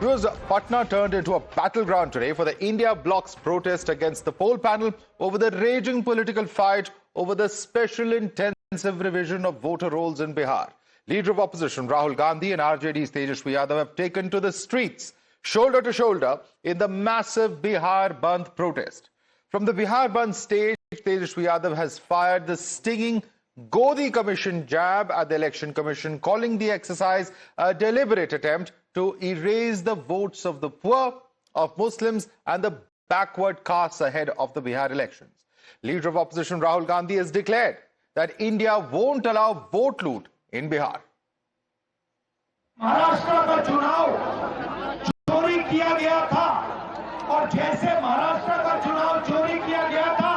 Because Patna turned into a battleground today for the India bloc's protest against the poll panel over the raging political fight over the special intensive revision of voter rolls in Bihar. Leader of opposition Rahul Gandhi and RJD's Tejashwi Yadav have taken to the streets, shoulder to shoulder, in the massive Bihar Bandh protest. From the Bihar Bandh stage, Tejashwi Yadav has fired the stinging Godi Commission jab at the Election Commission, calling the exercise a deliberate attempt to erase the votes of the poor, of Muslims and the backward castes ahead of the Bihar elections. Leader of opposition Rahul Gandhi has declared that India won't allow vote loot in Bihar. Maharashtra का चुनाव चोरी किया गया था और जैसे महाराष्ट्र का चुनाव चोरी किया गया था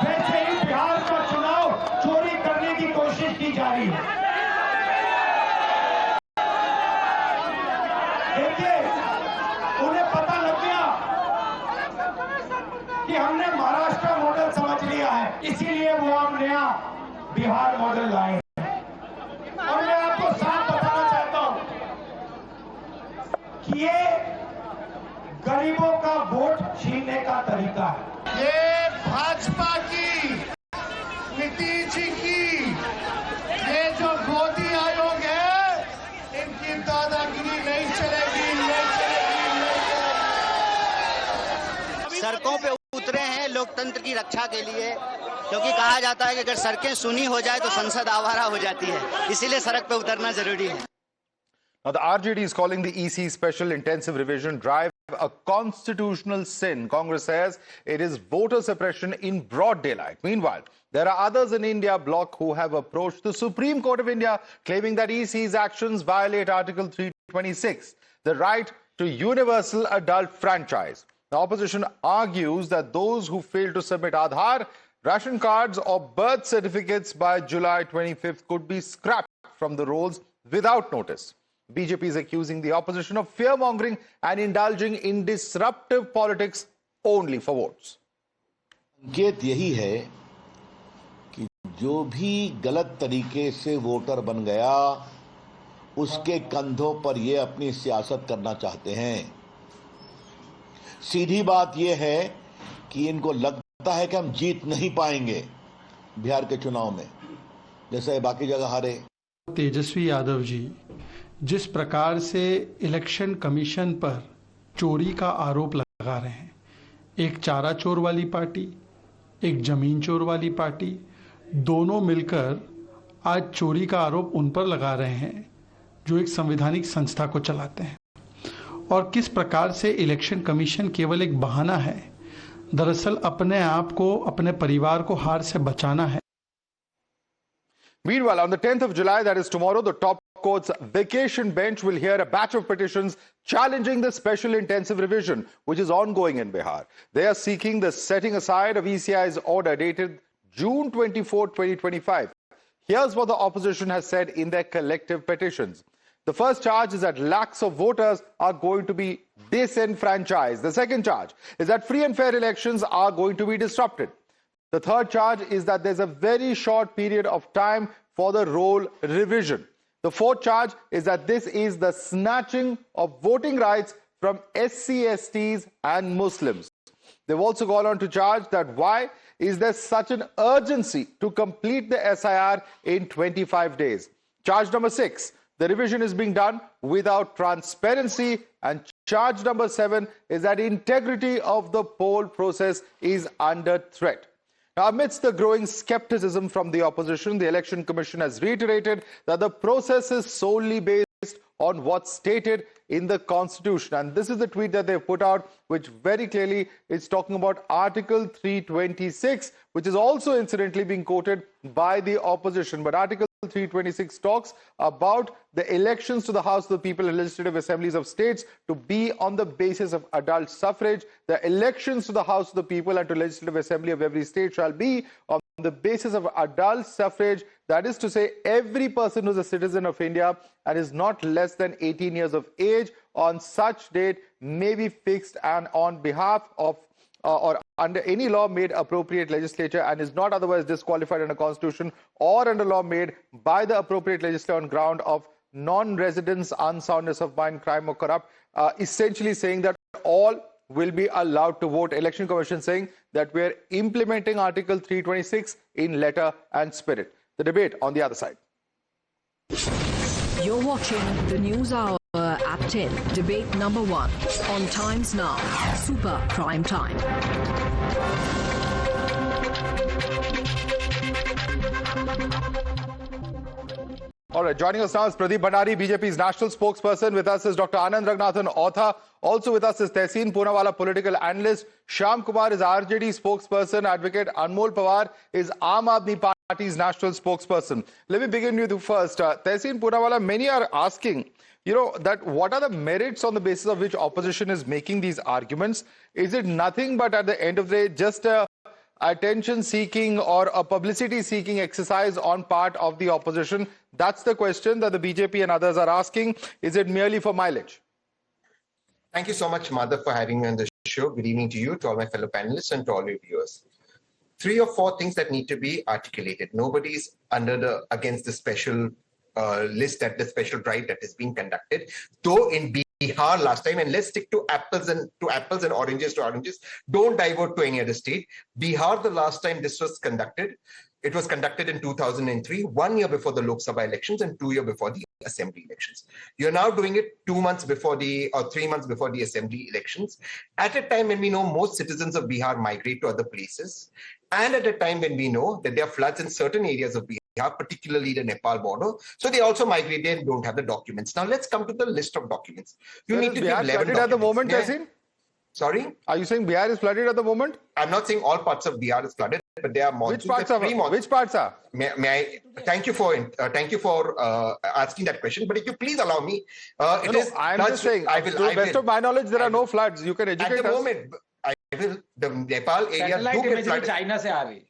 वैसे ही बिहार का चुनाव चोरी करने की कोशिश की जा रही है। देखिए, उन्हें पता लग गया कि हमने महाराष्ट्र मॉडल समझ लिया है, इसीलिए वो हम नया बिहार मॉडल लाए। और मैं आपको साफ बताना चाहता हूं कि ये गरीबों का वोट छीनने का तरीका है। ये भाजपा की, नीतीश जी की, ये जो गोदी आयोग है, इनकी दादागिरी नहीं चलेगी, नहीं चलेगी, नहीं चलेगी। सड़कों पे उतरे हैं लोकतंत्र की रक्षा के लिए, क्योंकि कहा जाता है कि अगर सड़कें सुनी हो जाए तो संसद आवारा हो जाती है, इसीलिए सड़क पे उतरना जरूरी है। Now, the RJD is calling the EC special intensive revision drive a constitutional sin. Congress says it is voter suppression in broad daylight. Meanwhile, there are others in India bloc who have approached the Supreme Court of India claiming that EC's actions violate Article 326, the right to universal adult franchise. The opposition argues that those who fail to submit Aadhaar, ration cards or birth certificates by July 25th could be scrapped from the rolls without notice. BJP is accusing the opposition of fear-mongering and indulging in disruptive politics only for votes. संकेत यही है कि जो भी गलत तरीके से voter बन गया, उसके कंधों पर ये अपनी सियासत करना चाहते हैं। सीधी बात यह है कि इनको लगता है कि हम जीत नहीं पाएंगे बिहार के चुनाव में, जैसे बाकी जगह हारे। तेजस्वी यादव जी जिस प्रकार से इलेक्शन कमीशन पर चोरी का आरोप लगा रहे हैं, एक चारा चोर वाली पार्टी, एक जमीन चोर वाली पार्टी, दोनों मिलकर आज चोरी का आरोप उन पर लगा रहे हैं जो एक संवैधानिक संस्था को चलाते हैं। और किस प्रकार से इलेक्शन कमीशन केवल एक बहाना है, दरअसल अपने आप को, अपने परिवार को हार से बचाना है। Meanwhile, on the 10th of July, that is tomorrow, the top court's vacation bench will hear a batch of petitions challenging the special intensive revision, which is ongoing in Bihar. They are seeking the setting aside of ECI's order dated June 24, 2025. Here's what the opposition has said in their collective petitions. The first charge is that lakhs of voters are going to be disenfranchised. The second charge is that free and fair elections are going to be disrupted. The third charge is that there's a very short period of time for the roll revision. The fourth charge is that this is the snatching of voting rights from SC/STs and Muslims. They've also gone on to charge that why is there such an urgency to complete the SIR in 25 days. Charge number 6, the revision is being done without transparency. And charge number 7 is that integrity of the poll process is under threat. Now, amidst the growing skepticism from the opposition, the Election Commission has reiterated that the process is solely based on what's stated in the Constitution. And this is the tweet that they've put out, which very clearly is talking about Article 326, which is also incidentally being quoted by the opposition. But Article 326 talks about the elections to the House of the People and Legislative Assemblies of States to be on the basis of adult suffrage. The elections to the House of the People and to Legislative Assembly of every state shall be on the basis of adult suffrage. That is to say, every person who is a citizen of India and is not less than 18 years of age on such date may be fixed and on behalf of or under any law made appropriate legislature and is not otherwise disqualified under Constitution or under law made by the appropriate legislature on ground of non-residents, unsoundness of mind, crime or corrupt, essentially saying that all will be allowed to vote. Election Commission saying that we are implementing Article 326 in letter and spirit. The debate on the other side. You're watching the News Hour at 10. Debate number 1 on Times Now. Super Prime Time. All right, joining us now is Pradeep Bhandari, BJP's national spokesperson. With us is Dr. Anand Raghunathan, author. Also with us is Tehseen Poonawala, political analyst. Shyam Kumar is RJD spokesperson. Advocate Anmol Pawar is Aam Aadmi Party's national spokesperson. Let me begin with you first. Tehseen Poonawala, many are asking, that what are the merits on the basis of which opposition is making these arguments? Is it nothing but at the end of the day, just a attention-seeking or a publicity-seeking exercise on part of the opposition? That's the question that the BJP and others are asking. Is it merely for mileage? Thank you so much, Madhav, for having me on the show. Good evening to you, to all my fellow panelists, and to all your viewers. 3 or 4 things that need to be articulated. Nobody's against the special list, that the special drive that is being conducted. Though in Bihar last time, and let's stick to apples and oranges to oranges. Don't divert to any other state. Bihar, the last time this was conducted, it was conducted in 2003, 1 year before the Lok Sabha elections and 2 years before the assembly elections. You're now doing it 2 months before or 3 months before the assembly elections, at a time when we know most citizens of Bihar migrate to other places, and at a time when we know that there are floods in certain areas of Bihar, particularly the Nepal border. So they also migrate and don't have the documents. Now let's come to the list of documents. You need to give 11 documents. At the moment, Tehseen? Sorry? Are you saying Bihar is flooded at the moment? I'm not saying all parts of Bihar is flooded, but there are monsoons. Which parts are? May I thank you for asking that question. But if you please allow me, I'm just saying, to the best of my knowledge, there are no floods. You can educate us. At the moment, the Nepal area do get flooded. China se aa rahi.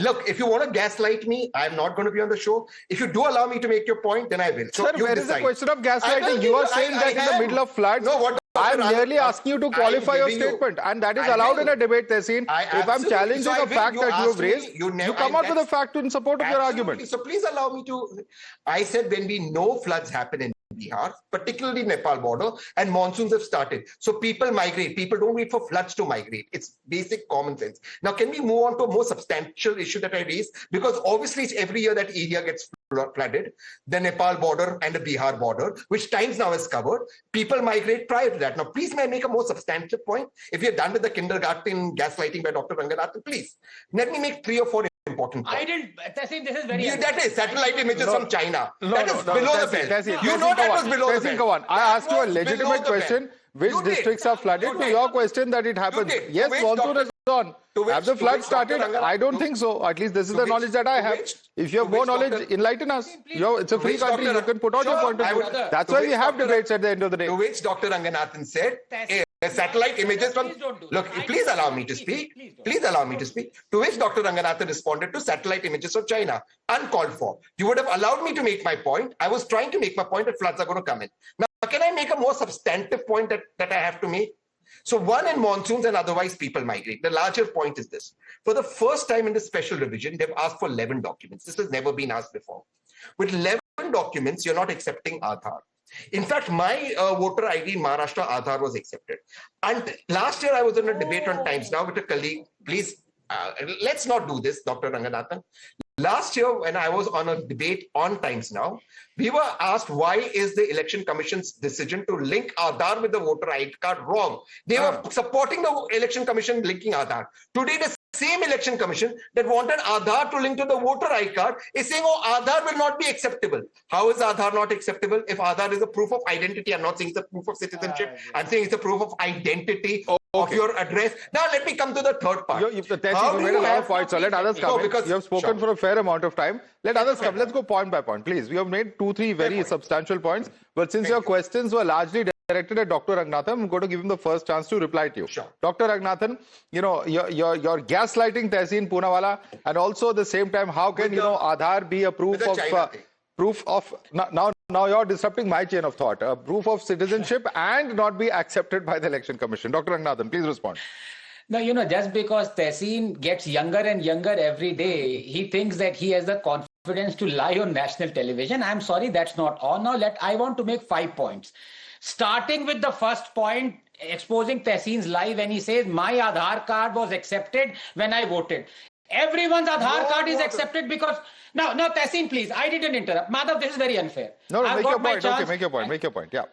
Look, if you want to gaslight me, I'm not going to be on the show. If you do allow me to make your point, then I will. So sir, where is the question of gaslighting? You are saying that in the middle of floods. No, what? I'm merely asking you to qualify your statement, and that is allowed in a debate, Tehseen. If I'm challenging a fact that you have raised, you come out with a fact in support of your argument. So please allow me to. I said when we know floods happen in Bihar, particularly Nepal border, and monsoons have started. So people migrate. People don't wait for floods to migrate. It's basic common sense. Now, can we move on to a more substantial issue that I raised? Because obviously, it's every year that area gets flooded, the Nepal border and the Bihar border, which Times Now has covered. People migrate prior to that. Now, please, may I make a more substantive point? If you're done with the kindergarten gaslighting by Dr. Ranganathan, please, let me make 3 or 4 important points. I didn't. Tessin, this is very. That is satellite images from China. That is below the belt. You know that was below the belt. Go on. I asked you a legitimate question. Which districts are flooded? To your question that it happens. Yes, monsoon is on. Have the floods started? I don't think so. At least this is the knowledge that I have. If you have more knowledge, enlighten us. It's a free country. You can put out your point of view. That's why we have debates at the end of the day. To which Dr. Ranganathan said, satellite images from. Look, please allow me to speak. Please allow me to speak. To which Dr. Ranganathan responded to satellite images of China. Uncalled for. You would have allowed me to make my point. I was trying to make my point that floods are going to come in. Now, can I make a more substantive point that I have to make? So one, in monsoons and otherwise people migrate. The larger point is this. For the first time in the special revision, they've asked for 11 documents. This has never been asked before. With 11 documents, you're not accepting Aadhaar. In fact, my voter ID in Maharashtra, Aadhaar was accepted. And last year, I was in a debate on Times Now with a colleague. Please, let's not do this, Dr. Ranganathan. Last year, when I was on a debate on Times Now, we were asked why is the Election Commission's decision to link Aadhaar with the voter ID card wrong? They were supporting the Election Commission linking Aadhaar. Today, the same Election Commission that wanted Aadhaar to link to the voter ID card is saying, oh, Aadhaar will not be acceptable. How is Aadhaar not acceptable? If Aadhaar is a proof of identity, I'm not saying it's a proof of citizenship. I'm saying it's a proof of identity of your address. Now, let me come to the third part. You made a lot of points, so let others come. Because you have spoken for a fair amount of time. Let others come. Let's go point by point, please. We have made 2-3 very substantial points. But since your questions were largely directed at Dr. Raghunathan, I'm going to give him the first chance to reply to you. Sure. Dr. Raghunathan, you're gaslighting Tehseen Poonawala, and also at the same time, how can Aadhaar be a proof of now you're disrupting my chain of thought. Proof of citizenship and not be accepted by the Election Commission. Dr. Raghunathan, please respond. No, just because Tehseen gets younger and younger every day, he thinks that he has the confidence confidence to lie on national television. I'm sorry, that's not all. Now, I want to make 5 points. Starting with the first point, exposing Tehseen's lie when he says, my Aadhaar card was accepted when I voted. Everyone's Aadhaar card is accepted because... No, Tehseen, please, I didn't interrupt. Madhav, this is very unfair. No, make your point. Okay, make your point. Yeah.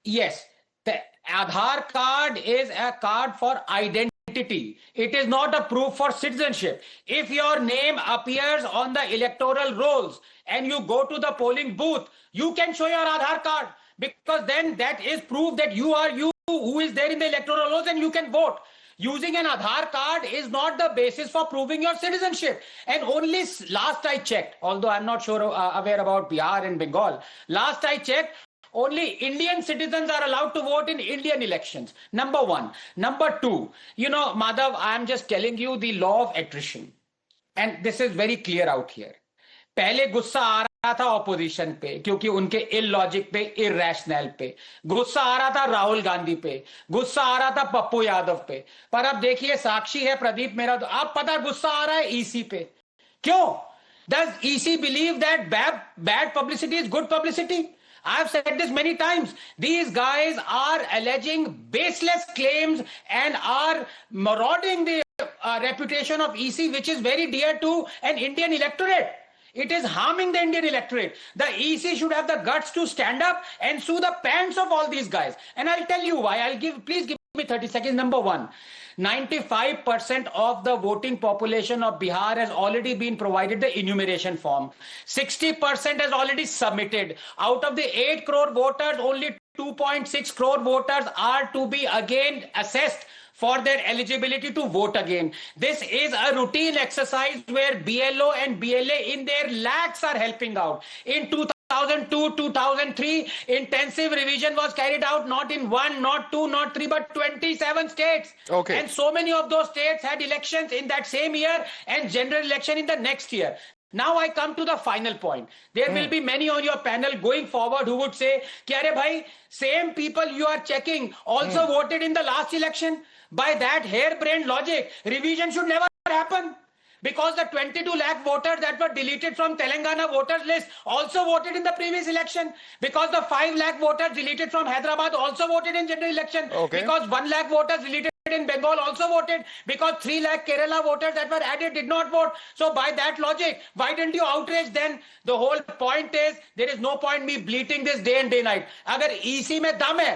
Yes, the Aadhaar card is a card for identity. It is not a proof for citizenship. If your name appears on the electoral rolls and you go to the polling booth, you can show your Aadhaar card, because then that is proof that you are you who is there in the electoral rolls and you can vote. Using an Aadhaar card is not the basis for proving your citizenship. And only last I checked, although I'm not sure aware about Bihar and Bengal, last I checked, only Indian citizens are allowed to vote in Indian elections. Number one. Number two, Madhav, I'm just telling you the law of attrition. And this is very clear out here. पहले गुस्सा आ रहा था opposition पे क्योंकि उनके illogic पे, irrational पे गुस्सा आ रहा था, राहुल गांधी पे गुस्सा आ रहा था, पप्पू यादव पे, पर अब देखिए साक्षी है प्रदीप मेरा, अब पता गुस्सा आ रहा है ईसी पे. क्यों? Does EC believe that bad publicity is good publicity? I've said this many times. These guys are alleging baseless claims and are marauding the reputation of EC, which is very dear to an Indian electorate. It is harming the Indian electorate. The EC should have the guts to stand up and sue the pants of all these guys. And I'll tell you why. Please give me 30 seconds. Number one, 95% of the voting population of Bihar has already been provided the enumeration form. 60% has already submitted. Out of the 8 crore voters, only 2.6 crore voters are to be again assessed for their eligibility to vote again. This is a routine exercise where BLO and BLA in their lakhs are helping out. In 2002, 2003, intensive revision was carried out not in 1, not 2, not 3, but 27 states. Okay. And so many of those states had elections in that same year and general election in the next year. Now I come to the final point. There will be many on your panel going forward who would say, "Kyare bhai, same people you are checking also voted in the last election." By that harebrained logic, revision should never happen. Because the 22 lakh voters that were deleted from Telangana voters list also voted in the previous election. Because the 5 lakh voters deleted from Hyderabad also voted in general election. Okay. Because 1 lakh voters deleted in Bengal also voted. Because 3 lakh Kerala voters that were added did not vote. So by that logic, why didn't you outrage then? The whole point is, there is no point me bleating this day and day night. Agar EC mein dam hai,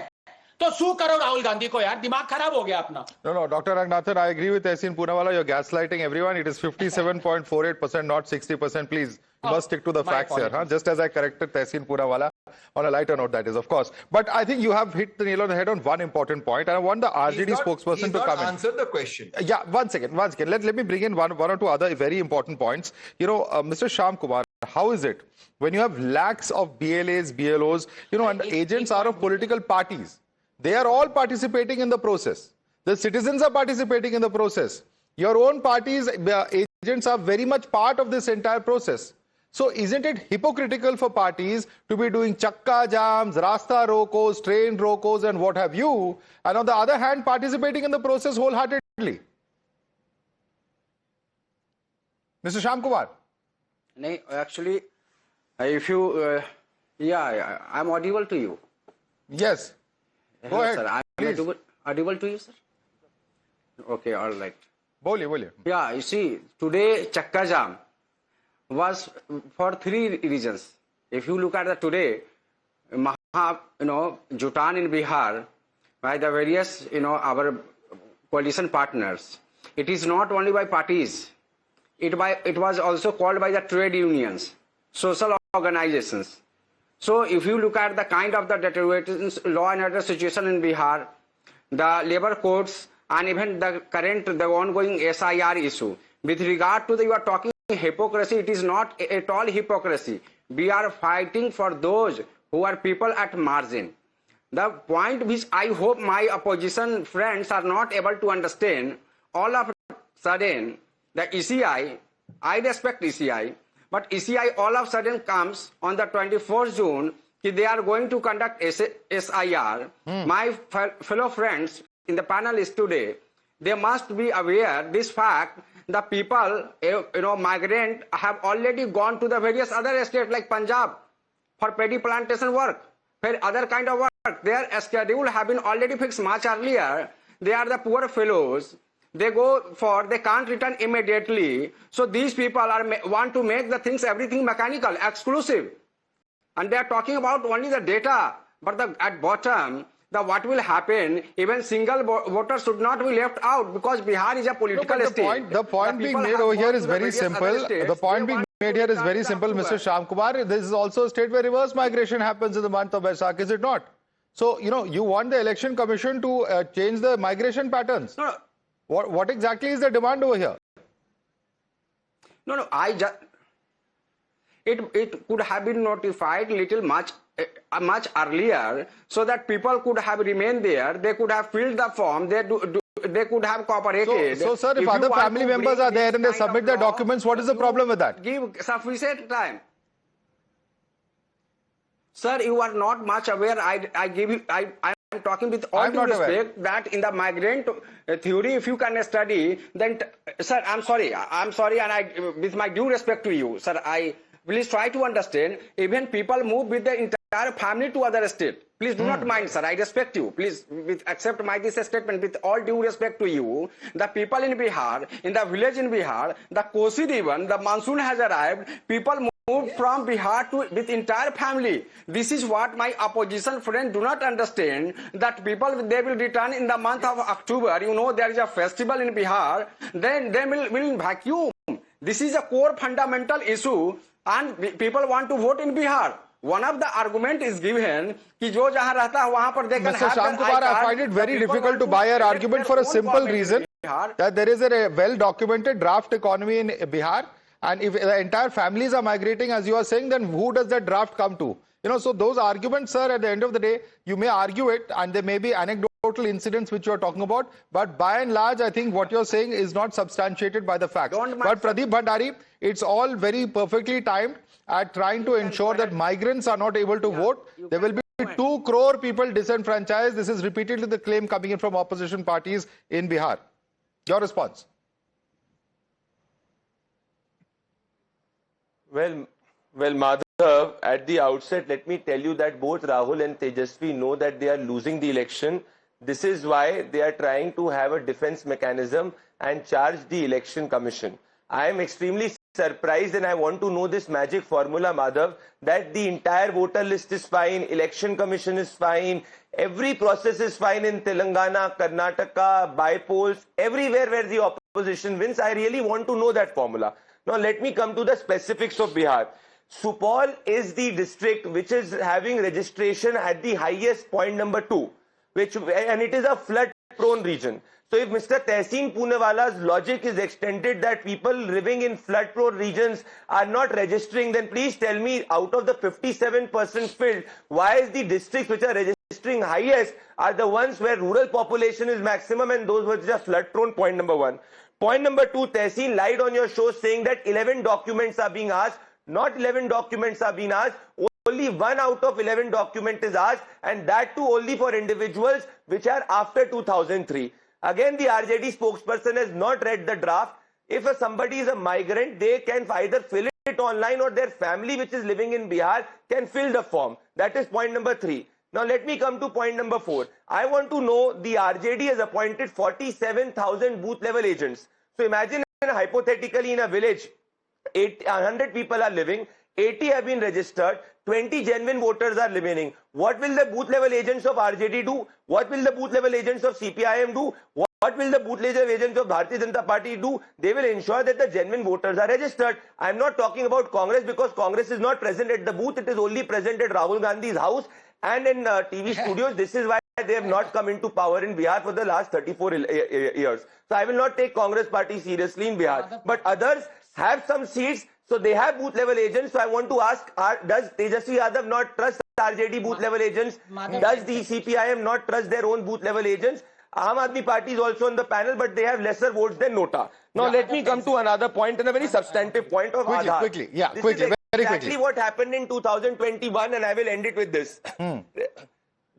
तो सू करो राहुल गांधी को यार, दिमाग खराब हो गया अपना. No, Dr. Ranganathan, I agree with Tehseen Poonawalla. You're gaslighting everyone. It is 57.48%, not 60%. Please, you must stick to the facts here. Huh? Just as I corrected Tehseen Poonawalla on a lighter note, that is, of course. But I think you have hit the nail on the head on one important point. And I want the RJD spokesperson to come in. He's not answered the question. Yeah, one second. Let me bring in one or two other very important points. Mr. Shyam Kumar, how is it when you have lakhs of BLAs, BLOs, and the agents are of political parties? They are all participating in the process. The citizens are participating in the process. Your own party's agents are very much part of this entire process. So isn't it hypocritical for parties to be doing chakka jams, rasta rokos, train rokos and what have you, and on the other hand participating in the process wholeheartedly? Mr. Shyam Kumar? No, actually, if you, I'm audible to you. Yes. Hello, sir. I'm audible to you, sir? Okay, all right. Boliye. Yeah, you see, today Chakka Jam was for 3 reasons. If you look at the today, Jutan in Bihar by the various, our coalition partners. It is not only by parties. It was also called by the trade unions, social organizations. So if you look at the kind of the deteriorating law and order situation in Bihar, the labor courts and even the ongoing SIR issue, with regard to you are talking hypocrisy, it is not at all hypocrisy. We are fighting for those who are people at margin. The point which I hope my opposition friends are not able to understand, all of a sudden the ECI, I respect ECI, but ECI all of a sudden comes on the 24th June, they are going to conduct SIR. My fellow friends in the panel is today, they must be aware this fact the people, migrant, have already gone to the various other states like Punjab for paddy plantation work, for other kind of work. Their schedule have been already fixed much earlier. They are the poor fellows. They can't return immediately. So these people want to make the things, everything mechanical, exclusive. And they are talking about only the data. But at bottom, what will happen, even single voters should not be left out, because Bihar is a political state. The point being made over here is very simple. The point being made here is very simple, Mr. Shyamkumar. This is also a state where reverse migration happens in the month of Baisakh, is it not? So, you want the election commission to change the migration patterns. No. What exactly is the demand over here? No, it could have been notified much earlier, so that people could have remained there. They could have filled the form. They could have cooperated. So sir, if other family members are there and they submit their documents, what is the problem with that? Give sufficient time. Sir, you are not much aware. I'm talking with all due respect that in the migrant theory, if you can study, then, sir, I'm sorry, and with my due respect to you, sir, please try to understand, even people move with the entire family to other state. Please do not mind, sir, I respect you. Please accept this statement with all due respect to you. The people in Bihar, in the village in Bihar, the Kosi Divan, the monsoon has arrived, people moved from Bihar with entire family. This is what my opposition friends do not understand, that people, they will return in the month of October. There is a festival in Bihar, then they will vacuum. This is a core fundamental issue, and people want to vote in Bihar. One of the argument is given कि जो जहाँ रहता है वहाँ पर they can have Mr. Shyamkumar, I find it very difficult to buy your argument for a simple reason that there is a well-documented draft economy in Bihar, and if the entire families are migrating, as you are saying, then who does that draft come to? So those arguments, sir, at the end of the day, you may argue it, and there may be anecdotal incidents which you are talking about, but by and large, I think what you're saying is not substantiated by the facts. But Pradeep Bhandari, it's all very perfectly timed at trying to ensure that migrants are not able to vote. There will be 2 crore people disenfranchised. This is repeatedly the claim coming in from opposition parties in Bihar. Your response? Well, Madhav, at the outset, let me tell you that both Rahul and Tejashwi know that they are losing the election. This is why they are trying to have a defense mechanism and charge the election commission. I am extremely surprised, and I want to know this magic formula, Madhav, that the entire voter list is fine, election commission is fine, every process is fine in Telangana, Karnataka, by polls, everywhere where the opposition wins. I really want to know that formula. Now let me come to the specifics of Bihar. Supal is the district which is having registration at the highest, point number 2, and it is a flood-prone region. So if Mr. Tehseen Poonewala's logic is extended that people living in flood-prone regions are not registering, then please tell me, out of the 57% filled, why is the districts which are registering highest are the ones where rural population is maximum and those which are flood-prone? Point number 1. Point number 2, Tehseen lied on your show saying that 11 documents are being asked. Not 11 documents are being asked. Only 1 out of 11 document is asked, and that too only for individuals which are after 2003. Again, the RJD spokesperson has not read the draft. If somebody is a migrant, they can either fill it online or their family which is living in Bihar can fill the form. That is point number 3. Now let me come to point number 4. I want to know, the RJD has appointed 47,000 booth level agents. So imagine hypothetically in a village, 100 people are living, 80 have been registered, 20 genuine voters are remaining. What will the booth level agents of RJD do? What will the booth level agents of CPIM do? What will the booth level agents of Bharatiya Janata Party do? They will ensure that the genuine voters are registered. I am not talking about Congress, because Congress is not present at the booth. It is only present at Rahul Gandhi's house and in TV studios. This is why they have not come into power in Bihar for the last 34 years. So I will not take Congress party seriously in Bihar. But others have some seats, so they have booth level agents. So I want to ask, does Tejashwi Yadav not trust RJD booth level agents? Does the CPIM not trust their own booth level agents? Aam Aadmi Party is also on the panel, but they have lesser votes than Nota. Now let me come to another point, and a very substantive point of Aadhaar. Quickly, This is exactly what happened in 2021, and I will end it with this.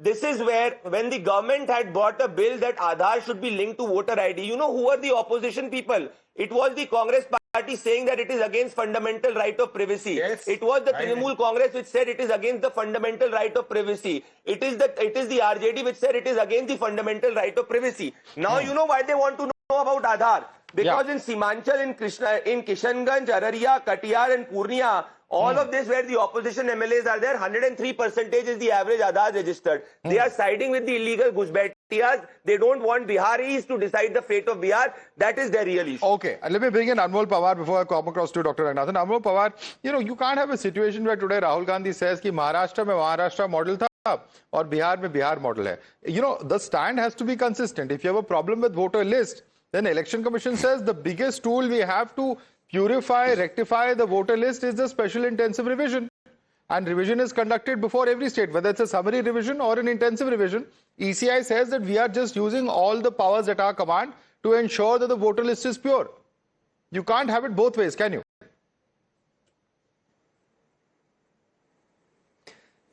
this is where, when the government had brought a bill that Aadhaar should be linked to voter ID, you know who were the opposition people? It was the Congress party saying that it is against fundamental right of privacy. Yes. It was the Trinamool Congress which said it is against the fundamental right of privacy. It is the RJD which said it is against the fundamental right of privacy. Now you know why they want to know about Aadhaar. Because in Simanchal, in Kishanganj, Araria, Katiyar and Purnia, all of this where the opposition MLAs are there, 103% is the average Aadhaar registered. They are siding with the illegal Gujbatiyas. They don't want Biharis to decide the fate of Bihar. That is their real issue. Okay, let me bring in Anmol Pawar before I come across to Dr. Ranganathan. Anmol Pawar, you know, you can't have a situation where today Rahul Gandhi says कि महाराष्ट्र में Maharashtra model था और बिहार में Bihar model है. You know, the stand has to be consistent. If you have a problem with voter list, then Election Commission says the biggest tool we have to purify, rectify the voter list is the special intensive revision. And revision is conducted before every state, whether it's a summary revision or an intensive revision. ECI says that we are just using all the powers at our command to ensure that the voter list is pure. You can't have it both ways, can you?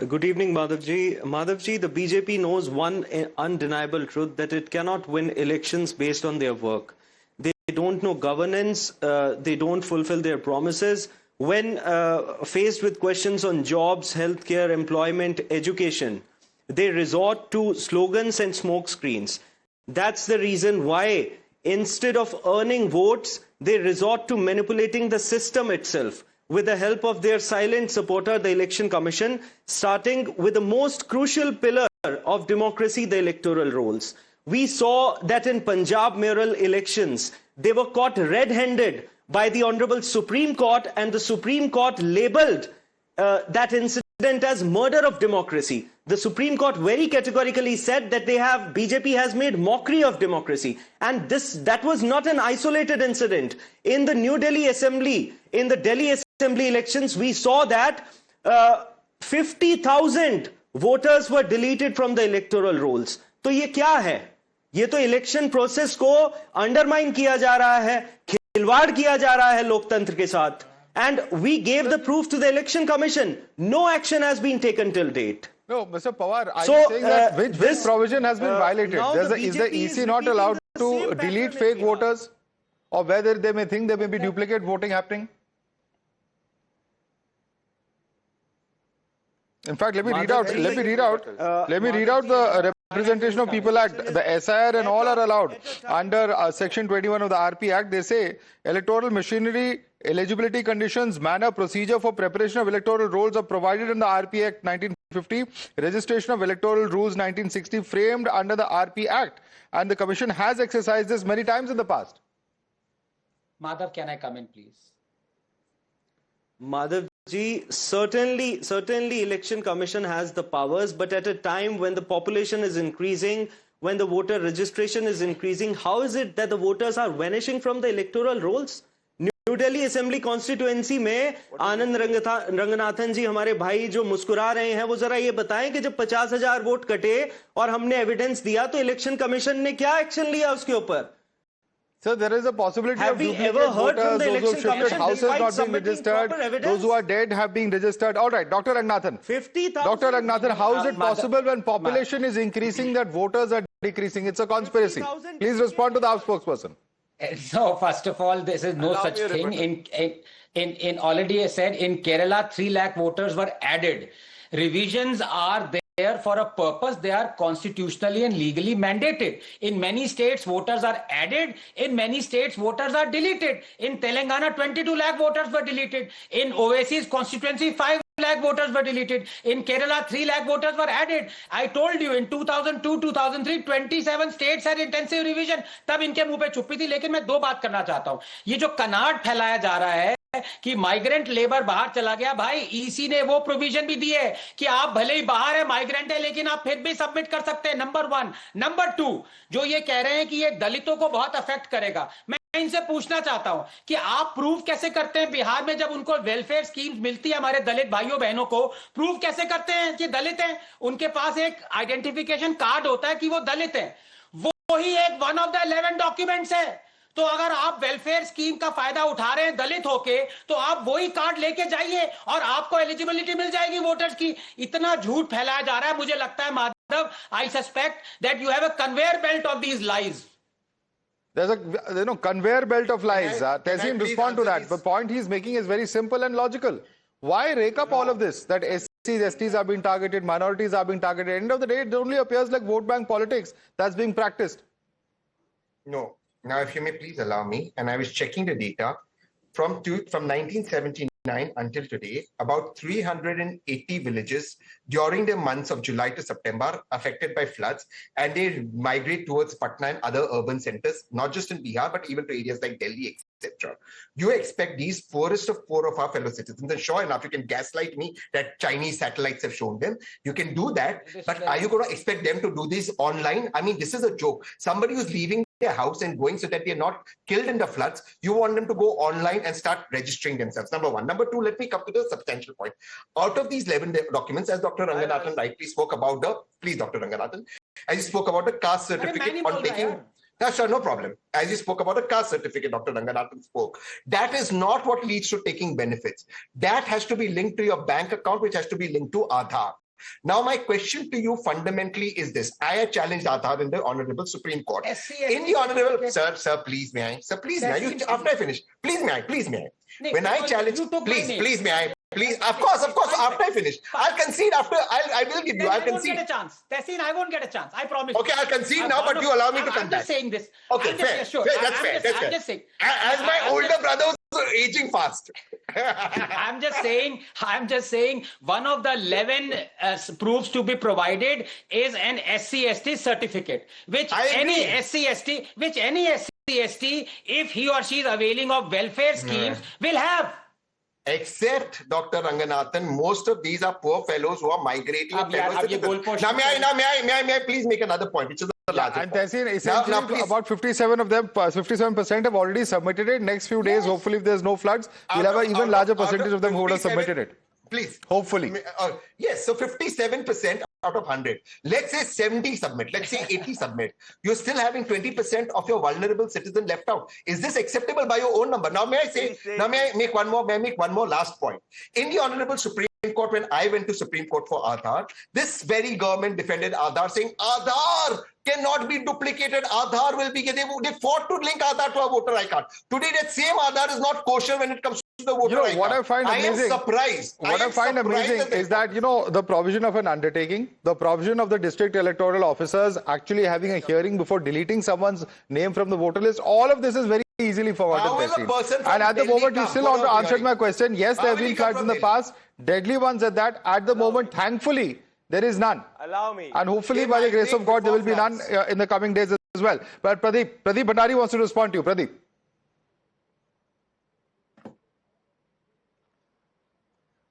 Good evening, Madhavji. Madhavji, the BJP knows one undeniable truth, that it cannot win elections based on their work. They don't know governance, they don't fulfill their promises. When faced with questions on jobs, healthcare, employment, education, they resort to slogans and smoke screens. That's the reason why, instead of earning votes, they resort to manipulating the system itself with the help of their silent supporter, the Election Commission, starting with the most crucial pillar of democracy, the electoral rolls. We saw that in Punjab mayoral elections, they were caught red-handed by the Honorable Supreme Court, and the Supreme Court labelled that incident as murder of democracy. The Supreme Court very categorically said that BJP has made mockery of democracy. And that was not an isolated incident. In the New Delhi Assembly, in the Delhi Assembly elections, we saw that 50,000 voters were deleted from the electoral rolls. तो ये क्या है? ये तो election process को undermine किया जा रहा है, खिलवाड़ किया जा रहा है लोकतंत्र के साथ. And we gave the proof to the Election Commission. No action has been taken till date. No, Mr. Pawar, are you saying that which provision has been violated? Is the EC not allowed to delete fake voters? Or whether they may think there may be duplicate voting happening? In fact, let me read out the Representation of People Act. The SIR and all are allowed under Section 21 of the RP Act. They say electoral machinery, eligibility conditions, manner, procedure for preparation of electoral rolls are provided in the RP Act 1950, registration of electoral rules 1960, framed under the RP Act. And the Commission has exercised this many times in the past. Madhav, can I come in, please? Madhav Ji, certainly Election Commission has the powers, but at a time when the population is increasing, when the voter registration is increasing, how is it that the voters are vanishing from the electoral rolls? New Delhi assembly constituency में आनंद रंगनाथन जी हमारे भाई जो मुस्कुरा रहे हैं, वो जरा ये बताएं कि जब 50,000 वोट कटे और हमने एविडेंस दिया तो इलेक्शन कमीशन ने क्या एक्शन लिया उसके ऊपर? So there is a possibility of duplicate voters, those who shifted houses not being registered, those who are dead have been registered. All right, Dr. Ranganathan. 50,000. Dr. Ranganathan, how is it possible when population is increasing that voters are decreasing? It's a conspiracy. Please respond to the House spokesperson. No, first of all, there is no such thing. In already I said in Kerala, 3 lakh voters were added. Revisions are there for a purpose. They are constitutionally and legally mandated. In many states, voters are added. In many states, voters are deleted. In Telangana, 22 lakh voters were deleted. In Oasis constituency, 5 lakh voters were deleted. In Kerala, 3 lakh voters were added. I told you in 2002, 2003, 27 states had intensive revision. तब इनके मुंह पे चुप्पी थी. लेकिन मैं 2 बात करना चाहता हूं. ये जो कनाट फैलाया जा रहा है कि माइग्रेंट लेबर बाहर चला गया, भाई ईसी ने वो प्रोविजन भी दी है कि आप भले ही बाहर है, माइग्रेंट है, लेकिन आप फिर भी सबमिट कर सकते हैं. नंबर 1. नंबर 2, जो ये कह रहे हैं कि ये दलितों को बहुत अफेक्ट करेगा, मैं इनसे पूछना चाहता हूं कि आप प्रूव कैसे करते हैं बिहार में जब उनको वेलफेयर स्कीम्स मिलती है, हमारे दलित भाइयों बहनों को प्रूव कैसे करते हैं कि दलित हैं? उनके पास एक आइडेंटिफिकेशन कार्ड होता है कि वो दलित हैं. वो ही एक 1 ऑफ द 11 डॉक्यूमेंट्स है. तो अगर आप वेलफेयर स्कीम का फायदा उठा रहे हैं दलित होके, तो आप वही कार्ड लेके जाइए और आपको एलिजिबिलिटी मिल जाएगी वोटर्स की. इतना झूठ फैलाया जा रहा है, मुझे लगता है Madhav, I suspect that you have a conveyor belt of these lies. There's a conveyor belt of lies. Tehseen, respond to that. The point he's making is very simple and logical. Why rake up all of this? That SCs, STs are being targeted, minorities are being targeted. At the end of the day, it only appears like vote bank politics that's being practiced. No. Now, if you may please allow me, and I was checking the data from 1979 until today, about 380 villages during the months of July to September affected by floods, and they migrate towards Patna and other urban centers, not just in Bihar, but even to areas like Delhi, etc. You expect these poorest of poor of our fellow citizens, and sure enough, you can gaslight me that Chinese satellites have shown them. You can do that, but are you going to expect them to do this online? I mean, this is a joke. Somebody who's leaving their house and going so that they're not killed in the floods, you want them to go online and start registering themselves. Number one. Number two, let me come to the substantial point. Out of these 11 documents, as Dr. Ranganathan rightly spoke about please, Dr. Ranganathan, as you spoke about the caste certificate on taking. No, sure, no problem. As you spoke about the caste certificate, Dr. Ranganathan spoke. That is not what leads to taking benefits. That has to be linked to your bank account, which has to be linked to Aadhaar. Now, my question to you fundamentally is this. I have challenged Aadhaar in the Honorable Supreme Court. In the Honorable, sir, please may I? Sir, please may I? After I finish, please may I? When I challenge, please may I? Please, of course, after I finish. I'll concede after, I will give you, I'll concede. I won't get a chance. Tehseen, I won't get a chance. I promise. Okay, I'll concede now, but you allow me to come back. I'm just saying this. Okay, fair. That's fair. I'm just saying. As my older brothers are aging fast. I'm just saying one of the 11 proofs to be provided is an SC/ST certificate, which any SC/ST, if he or she is availing of welfare schemes, will have. Except, Dr. Ranganathan, most of these are poor fellows who are migrating. Now, may I please make another point, which is the larger point. And essentially, about 57% have already submitted it. Next few days, hopefully, if there's no floods, we'll have an even larger percentage of them who would have submitted it. Please. Hopefully. Yes, so 57% out of 100. Let's say 70 submit. Let's say 80 submit. You're still having 20% of your vulnerable citizen left out. Is this acceptable by your own number? Now, may I make one more last point. In the Honorable Supreme Court, when I went to Supreme Court for Aadhaar, this very government defended Aadhaar, saying Aadhaar cannot be duplicated. Aadhaar will be, they fought to link Aadhaar to a voter ID card. Today, that same Aadhaar is not kosher when it comes to the voter ID card. What I find amazing, what I find amazing is that, the provision of an undertaking, the provision of the district electoral officers actually having a hearing before deleting someone's name from the voter list, all of this is very easily forgotten. And at the moment, you still haven't answered my question. Yes, there have been floods in the past, deadly ones at that. At the moment, thankfully, there is none. Allow me. And hopefully, by the grace of God, there will be none in the coming days as well. But Pradeep Bhandari wants to respond to you. Pradeep.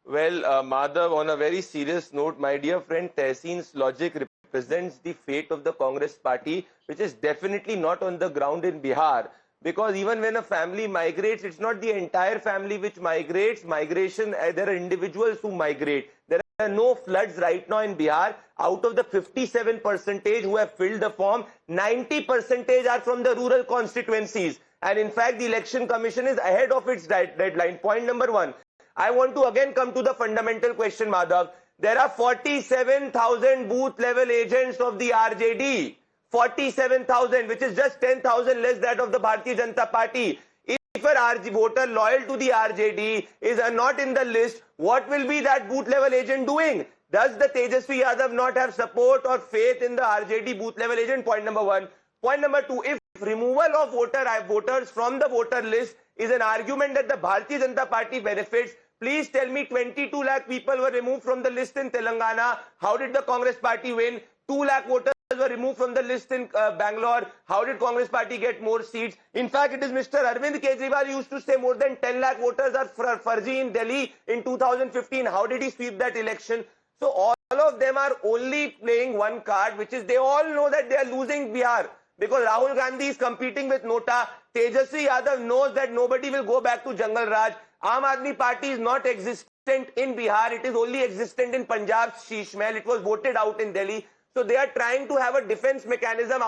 Well, Madhav, on a very serious note, my dear friend, Tehseen's logic represents the fate of the Congress party, which is definitely not on the ground in Bihar. Because even when a family migrates, it's not the entire family which migrates. Migration, there are individuals who migrate. There are no floods right now in Bihar. Out of the 57% who have filled the form, 90% are from the rural constituencies. And in fact, the Election Commission is ahead of its deadline. Point number one. I want to again come to the fundamental question, Madhav. There are 47,000 booth level agents of the RJD. 47,000, which is just 10,000 less that of the Bharatiya Janata Party. If a voter loyal to the RJD is not in the list, what will be that booth level agent doing? Does the Tejashwi Yadav not have support or faith in the RJD booth level agent? Point number one. Point number two, if removal of voters from the voter list is an argument that the Bharatiya Janata Party benefits, please tell me 22 lakh people were removed from the list in Telangana. How did the Congress party win? 2 lakh voters were removed from the list in Bangalore. How did Congress party get more seats? In fact, it is Mr. Arvind Kejriwal used to say more than 10 lakh voters are fuzzy in Delhi in 2015. How did he sweep that election? So all of them are only playing one card, which is they all know that they are losing Bihar. Because Rahul Gandhi is competing with Nota. Tejashwi Yadav knows that nobody will go back to Jungle Raj. Aam Aadmi Party is not existent in Bihar. It is only existent in Punjab's Sheesh Mahal. It was voted out in Delhi. So they are trying to have a defense mechanism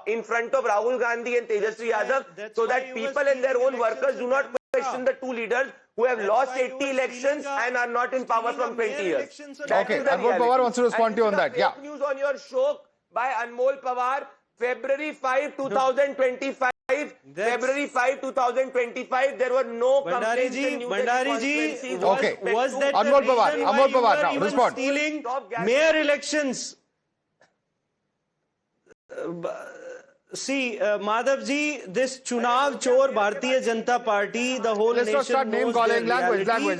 in front of Rahul Gandhi and Tejashwi Yadav so that people and their own workers do not question the two leaders who have lost 80 elections and are not in power from 20 years. Okay, Anmol Pawar wants to respond to you on that. Yeah. News on your show by Anmol Pawar, February 5, 2025. February 5, 2025, there were no complaints in news Bhandari Okay. Was that Anmol the Pawar, reason Anmol why Pawar, you now were even respond. stealing mayor elections? See, Madhav Ji, this Chunav Chor Bharatiya Janata Party, the whole Let's nation not start name knows calling. their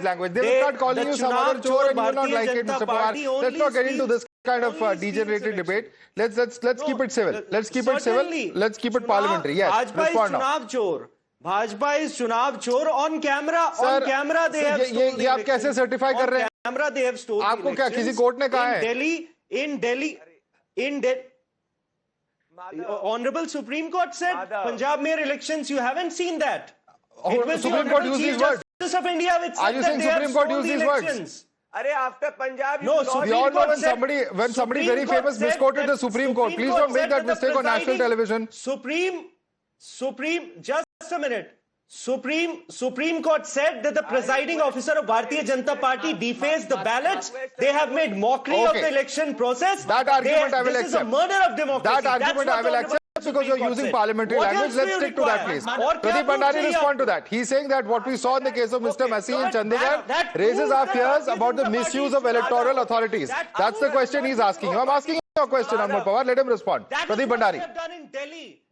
Language. They will start calling you some other chore and you will not like it, Mr. Pawar. Let's not get into this kind of degenerated debate. Let's keep it civil. Let's keep it civil. Let's keep it parliamentary. Yes. Respond now. Chunav Chor. Bhajpa is Chunav Chor on camera. Sir, on camera they have stolen ये आप कैसे certify कर रहे हैं? On camera they have stolen आपको क्या किसी court ने कहा है? In Delhi, Honorable Supreme Court said Punjab mayor elections, you haven't seen that. It was Supreme Court used these words. Justice of India which Are said you that saying they have Supreme Court stolen used the these words? elections. After Punjab, No, we all know when somebody very famous misquoted the Supreme Court. Please don't make that mistake on national television. Supreme, just a minute. Supreme Court said that the presiding officer of Bharatiya Janata Party defaced the ballots. They have made mockery of the election process. That argument I will accept. This is a murder of democracy. That argument I will accept because you're using parliamentary language. Let's stick to that, please. Pradeep Bhandari, respond to that. He's saying that what we saw in the case of Mr. Messi in Chandigarh raises our fears about the misuse of electoral authorities. That's the question he's asking you. I'm asking you a question, Anmol Pawar. Let him respond. Pradeep Bhandari. Done in Delhi.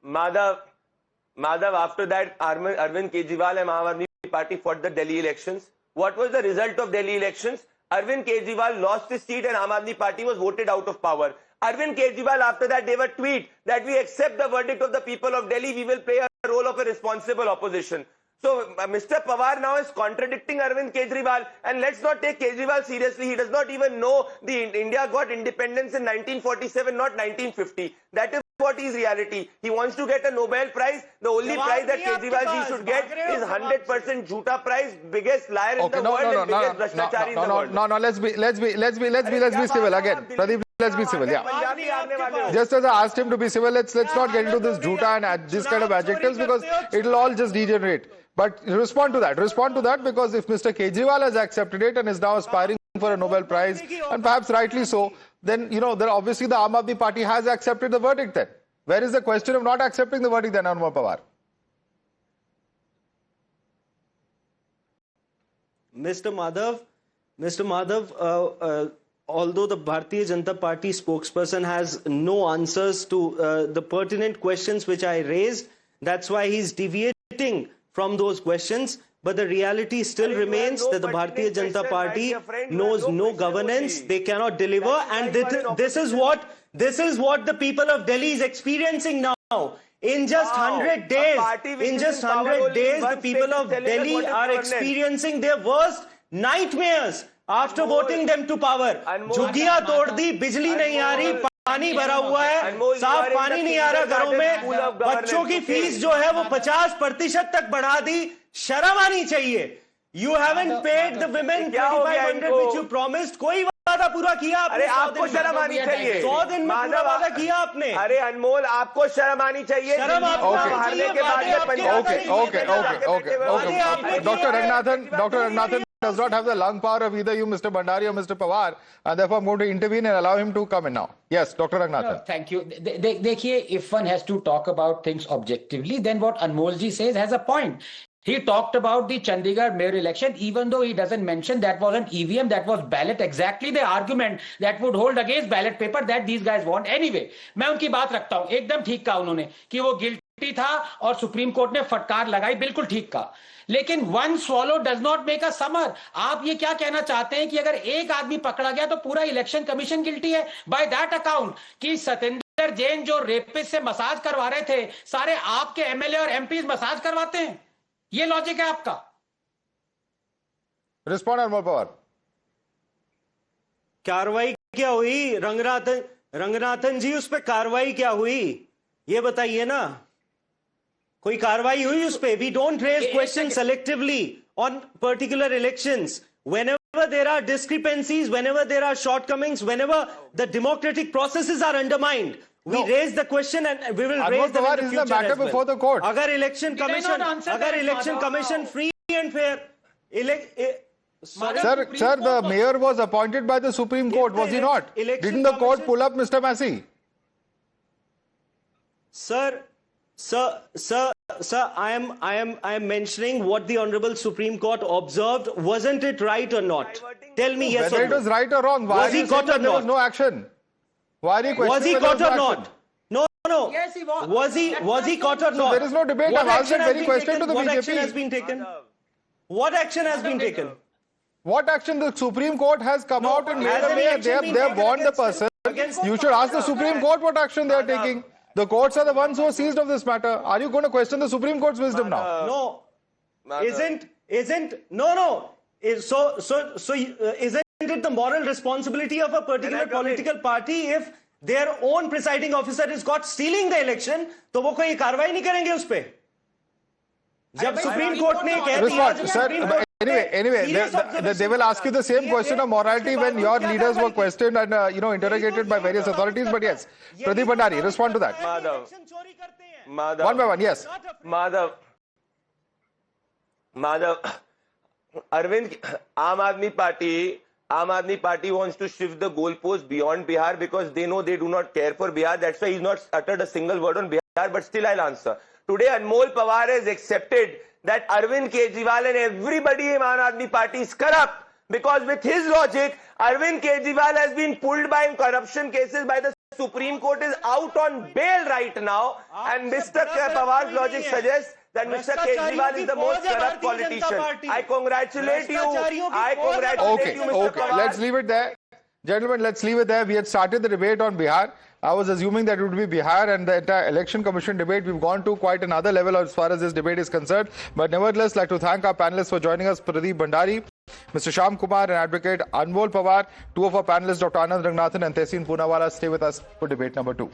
Madhav, after that, Arvind Kejriwal and Aam Aadmi Party fought the Delhi elections. What was the result of Delhi elections? Arvind Kejriwal lost his seat and Aam Aadmi Party was voted out of power. Arvind Kejriwal, after that, gave a tweet that we accept the verdict of the people of Delhi. We will play a role of a responsible opposition. So, Mr. Pawar now is contradicting Arvind Kejriwal, and let's not take Kejriwal seriously. He does not even know India got independence in 1947, not 1950. That is what is reality. He wants to get a Nobel Prize. The only prize that Kejriwal ji should get is 100% Jhuta Prize, biggest liar in the world and biggest Bhrashtachari in the world. No, let's be civil again. Pradeep, let's be civil, yeah. Just as I asked him to be civil, let's not get into this Jhuta and this kind of adjectives because it'll all just degenerate. But respond to that because if Mr. Kejriwal has accepted it and is now aspiring for a Nobel Prize, and perhaps rightly so, then, then obviously the Aam Aadmi Party has accepted the verdict then. Where is the question of not accepting the verdict then, Anmol Pawar? Mr. Madhav, although the Bharatiya Janata Party spokesperson has no answers to the pertinent questions which I raised, that's why he's deviating from those questions. But the reality still remains that the Bharatiya Janata Party knows no governance. They cannot deliver, and this is what the people of Delhi is experiencing now. In just 100 days, the people of Delhi are experiencing their worst nightmares after voting them to power. Jhuggiyan tod di, bijli nahi aa rahi, पानी भरा हुआ है, साफ पानी नहीं आ रहा घरों में, बच्चों की फीस जो है वो 50% तक बढ़ा दी. शर्म आनी चाहिए. You haven't paid the women 2500 which you promised. कोई वादा पूरा किया आपने? अरे आपको शर्म आनी चाहिए. 100 दिन में पूरा वादा किया आपने. अरे अनमोल, आपको शर्म आनी चाहिए. शर्म आपको हारने के बाद Dr. Raghunathan does not have the lung power of either you, Mr. Bhandari or Mr. Pawar, and therefore I'm going to intervene and allow him to come in now. Yes, Dr. Raghunathan. No, thank you. Dekhiye, if one has to talk about things objectively, then what Anmol ji says has a point. He talked about the Chandigarh mayor election, even though he doesn't mention that was an EVM, that was ballot, exactly the argument that would hold against ballot paper that these guys want anyway. मैं उनकी बात रखता हूं, एकदम ठीक कहा उन्होंने कि वो गिल्टी था और सुप्रीम कोर्ट ने फटकार लगाई, बिल्कुल ठीक कहा. लेकिन one swallow does not make a summer. आप ये क्या कहना चाहते हैं कि अगर एक आदमी पकड़ा गया तो पूरा इलेक्शन कमीशन गिल्टी है? बाय दैट अकाउंट कि सत्येंद्र जैन जो रेपिस्ट से मसाज करवा रहे थे, सारे आपके एमएलए और एमपी मसाज करवाते हैं? ये लॉजिक है आपका? रिस्पॉन्ड अनमोल पवार. कार्रवाई क्या हुई? रंगनाथन जी, उस पे कार्रवाई क्या हुई ये बताइए ना. कोई कार्रवाई हुई उस पे? We don't raise questions selectively on particular elections. Whenever there are discrepancies, whenever there are shortcomings, whenever the democratic processes are undermined, We raise the question and we will raise them in the future matter as well. before the court. Agar election commission free and fair, Sir, the mayor was appointed by the Supreme Court, was he not? Didn't the court pull up Mr. Massey? Sir, I am mentioning what the Honorable Supreme Court observed. Wasn't it right or not? Tell me yes or no. Whether it was right or wrong, why was he caught or there was not? no action? Why are you questioning Was he whether caught there or was not? No. Yes, he was. Was he caught or not? There is no debate. What I've asked action that has very been question taken? to the What BJP. action has been taken? What action has been taken? What action? The Supreme Court has come out and made has a any mayor. action They have been warned the taken person. against You should ask the Supreme Court what action they are taking. The courts are the ones who are seized of this matter. Are you going to question the Supreme Court's wisdom now? No. Isn't no. Isn't it the moral responsibility of a particular political party if their own presiding officer is caught stealing the election, तो वो कोई कार्रवाई नहीं करेंगे उस पे? जब Supreme Court ने कह दिया, Sir, anyway, they will ask you the same question of morality when your leaders were questioned and interrogated by various authorities. But yes, Pradeep Bhandari, respond to that. Madhav. One by one, yes. Madhav, Arvind, Aam Aadmi Party wants to shift the goalpost beyond Bihar because they know they do not care for Bihar. That's why he's not uttered a single word on Bihar, but still I'll answer. Today, Anmol Pawar has accepted that Arvind Kejriwal and everybody in Aam Aadmi Party is corrupt because with his logic, Arvind Kejriwal has been pulled by corruption cases by the Supreme Court, is out on bail right now, and Mr. Pawar's logic suggests that Mr. Kejriwal is the most corrupt politician. I congratulate you. Okay, Mr. Pawar. let's leave it there. Gentlemen, let's leave it there. We had started the debate on Bihar. I was assuming that it would be Bihar and the entire election commission debate. We've gone to quite another level as far as this debate is concerned. But nevertheless, I'd like to thank our panelists for joining us, Pradeep Bhandari, Mr. Shyam Kumar and Advocate Anmol Pawar. Two of our panelists, Dr. Anand Ranganathan and Tehseen Poonawala, stay with us for debate number 2.